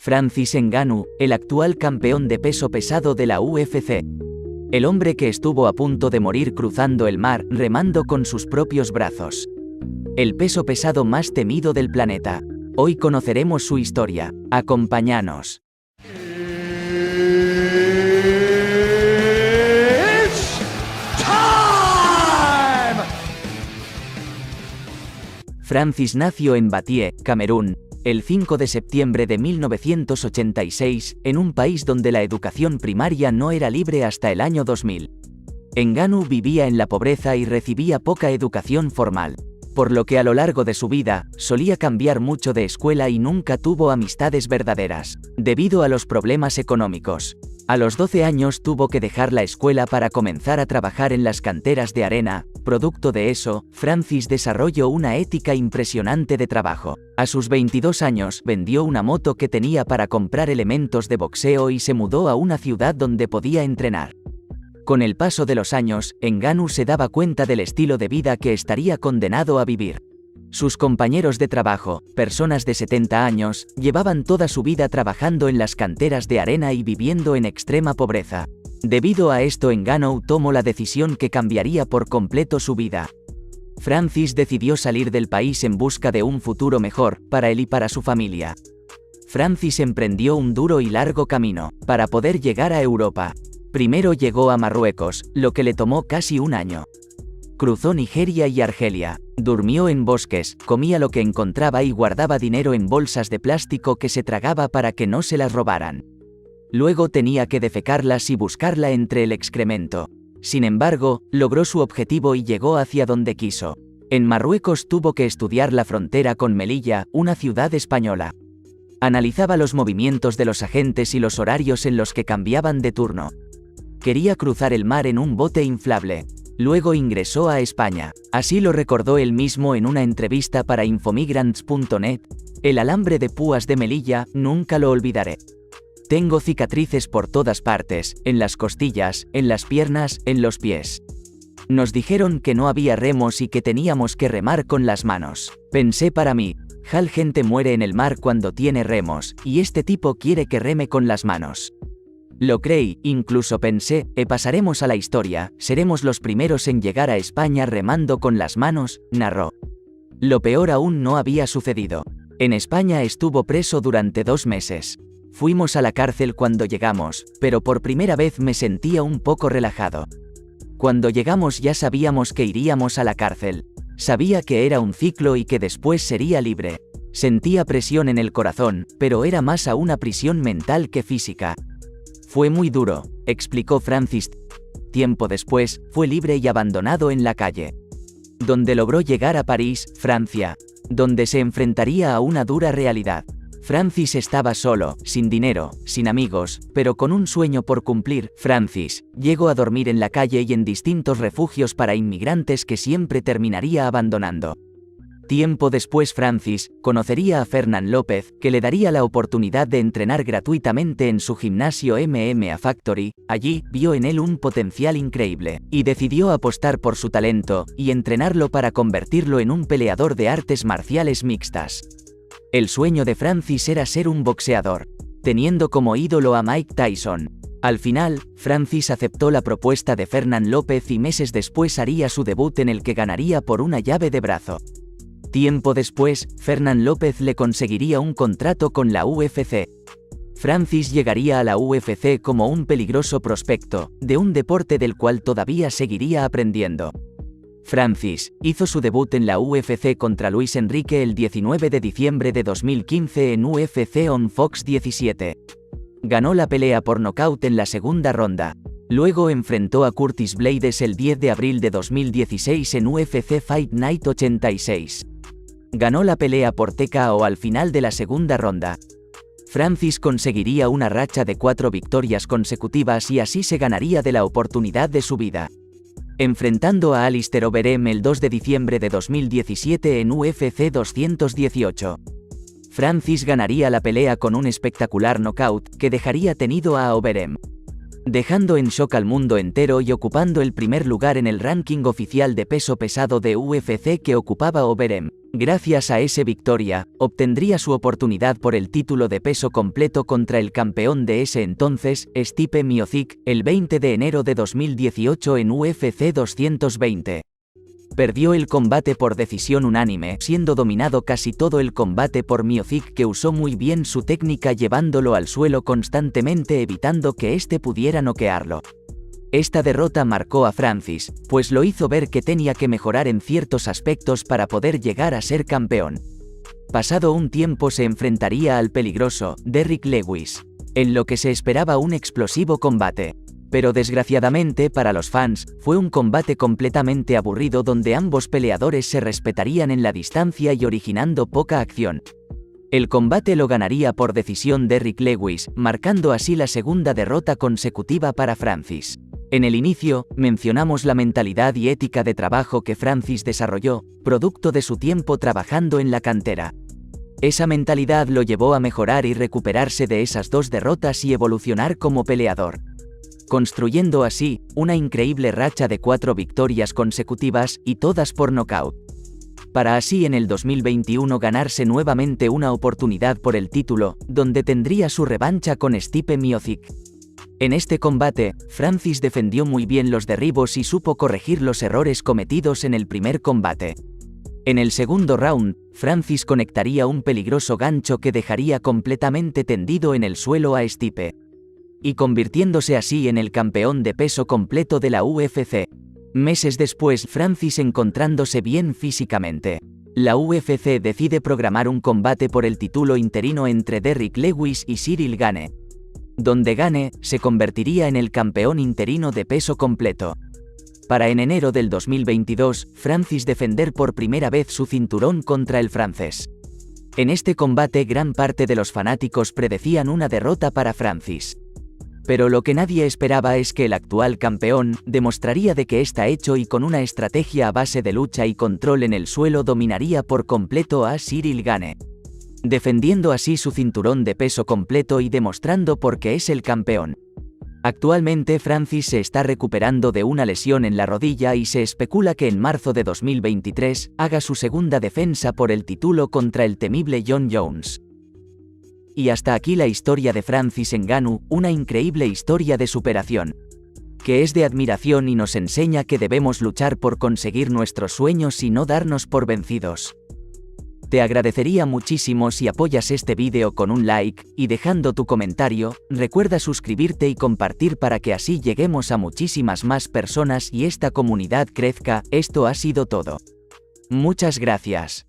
Francis Ngannou, el actual campeón de peso pesado de la UFC. El hombre que estuvo a punto de morir cruzando el mar, remando con sus propios brazos. El peso pesado más temido del planeta. Hoy conoceremos su historia. Acompáñanos. Francis nació en Batie, Camerún, el 5 de septiembre de 1986, en un país donde la educación primaria no era libre hasta el año 2000. Ngannou vivía en la pobreza y recibía poca educación formal, por lo que a lo largo de su vida, solía cambiar mucho de escuela y nunca tuvo amistades verdaderas, debido a los problemas económicos. A los 12 años tuvo que dejar la escuela para comenzar a trabajar en las canteras de arena. Producto de eso, Francis desarrolló una ética impresionante de trabajo. A sus 22 años, vendió una moto que tenía para comprar elementos de boxeo y se mudó a una ciudad donde podía entrenar. Con el paso de los años, Ngannou se daba cuenta del estilo de vida que estaría condenado a vivir. Sus compañeros de trabajo, personas de 70 años, llevaban toda su vida trabajando en las canteras de arena y viviendo en extrema pobreza. Debido a esto, Ngannou tomó la decisión que cambiaría por completo su vida. Francis decidió salir del país en busca de un futuro mejor, para él y para su familia. Francis emprendió un duro y largo camino, para poder llegar a Europa. Primero llegó a Marruecos, lo que le tomó casi un año. Cruzó Nigeria y Argelia, durmió en bosques, comía lo que encontraba y guardaba dinero en bolsas de plástico que se tragaba para que no se las robaran. Luego tenía que defecarlas y buscarla entre el excremento. Sin embargo, logró su objetivo y llegó hacia donde quiso. En Marruecos tuvo que estudiar la frontera con Melilla, una ciudad española. Analizaba los movimientos de los agentes y los horarios en los que cambiaban de turno. Quería cruzar el mar en un bote inflable. Luego ingresó a España. Así lo recordó él mismo en una entrevista para Infomigrants.net. El alambre de púas de Melilla, nunca lo olvidaré. Tengo cicatrices por todas partes, en las costillas, en las piernas, en los pies. Nos dijeron que no había remos y que teníamos que remar con las manos. Pensé para mí, gente muere en el mar cuando tiene remos, y este tipo quiere que reme con las manos. Lo creí, incluso pensé, pasaremos a la historia, seremos los primeros en llegar a España remando con las manos, narró. Lo peor aún no había sucedido. En España estuvo preso durante 2 meses. Fuimos a la cárcel cuando llegamos, pero por primera vez me sentía un poco relajado. Cuando llegamos ya sabíamos que iríamos a la cárcel. Sabía que era un ciclo y que después sería libre. Sentía presión en el corazón, pero era más a una prisión mental que física. Fue muy duro, explicó Francis. Tiempo después, fue libre y abandonado en la calle. Donde logró llegar a París, Francia, donde se enfrentaría a una dura realidad. Francis estaba solo, sin dinero, sin amigos, pero con un sueño por cumplir. Francis llegó a dormir en la calle y en distintos refugios para inmigrantes que siempre terminaría abandonando. Tiempo después Francis conocería a Fernán López, que le daría la oportunidad de entrenar gratuitamente en su gimnasio MMA Factory. Allí, vio en él un potencial increíble, y decidió apostar por su talento, y entrenarlo para convertirlo en un peleador de artes marciales mixtas. El sueño de Francis era ser un boxeador, teniendo como ídolo a Mike Tyson. Al final, Francis aceptó la propuesta de Fernán López y meses después haría su debut en el que ganaría por una llave de brazo. Tiempo después, Fernán López le conseguiría un contrato con la UFC. Francis llegaría a la UFC como un peligroso prospecto, de un deporte del cual todavía seguiría aprendiendo. Francis hizo su debut en la UFC contra Luis Enrique el 19 de diciembre de 2015 en UFC on Fox 17. Ganó la pelea por nocaut en la segunda ronda. Luego enfrentó a Curtis Blades el 10 de abril de 2016 en UFC Fight Night 86. Ganó la pelea por TKO al final de la segunda ronda. Francis conseguiría una racha de 4 victorias consecutivas y así se ganaría de la oportunidad de su vida. Enfrentando a Alistair Overeem el 2 de diciembre de 2017 en UFC 218. Francis ganaría la pelea con un espectacular knockout que dejaría tenido a Overeem. dejando en shock al mundo entero y ocupando el primer lugar en el ranking oficial de peso pesado de UFC que ocupaba Overeem. Gracias a esa victoria, obtendría su oportunidad por el título de peso completo contra el campeón de ese entonces, Stipe Miocic, el 20 de enero de 2018 en UFC 220. Perdió el combate por decisión unánime, siendo dominado casi todo el combate por Miocic, que usó muy bien su técnica llevándolo al suelo constantemente evitando que éste pudiera noquearlo. Esta derrota marcó a Francis, pues lo hizo ver que tenía que mejorar en ciertos aspectos para poder llegar a ser campeón. Pasado un tiempo se enfrentaría al peligroso Derrick Lewis, en lo que se esperaba un explosivo combate. Pero desgraciadamente para los fans, fue un combate completamente aburrido donde ambos peleadores se respetarían en la distancia y originando poca acción. El combate lo ganaría por decisión Derrick Lewis, marcando así la segunda derrota consecutiva para Francis. En el inicio, mencionamos la mentalidad y ética de trabajo que Francis desarrolló, producto de su tiempo trabajando en la cantera. Esa mentalidad lo llevó a mejorar y recuperarse de esas dos derrotas y evolucionar como peleador, construyendo así una increíble racha de 4 victorias consecutivas y todas por nocaut, para así en el 2021 ganarse nuevamente una oportunidad por el título, donde tendría su revancha con Stipe Miocic. En este combate, Francis defendió muy bien los derribos y supo corregir los errores cometidos en el primer combate. En el segundo round, Francis conectaría un peligroso gancho que dejaría completamente tendido en el suelo a Stipe, y convirtiéndose así en el campeón de peso completo de la UFC. Meses después, Francis encontrándose bien físicamente, la UFC decide programar un combate por el título interino entre Derrick Lewis y Ciryl Gane, donde Gane se convertiría en el campeón interino de peso completo. Para en enero del 2022, Francis defender por primera vez su cinturón contra el francés. En este combate gran parte de los fanáticos predecían una derrota para Francis. Pero lo que nadie esperaba es que el actual campeón demostraría de qué está hecho y con una estrategia a base de lucha y control en el suelo dominaría por completo a Ciryl Gane, defendiendo así su cinturón de peso completo y demostrando por qué es el campeón. Actualmente Francis se está recuperando de una lesión en la rodilla y se especula que en marzo de 2023 haga su segunda defensa por el título contra el temible Jon Jones. Y hasta aquí la historia de Francis Ngannou, una increíble historia de superación, que es de admiración y nos enseña que debemos luchar por conseguir nuestros sueños y no darnos por vencidos. Te agradecería muchísimo si apoyas este vídeo con un like, y dejando tu comentario. Recuerda suscribirte y compartir para que así lleguemos a muchísimas más personas y esta comunidad crezca. Esto ha sido todo. Muchas gracias.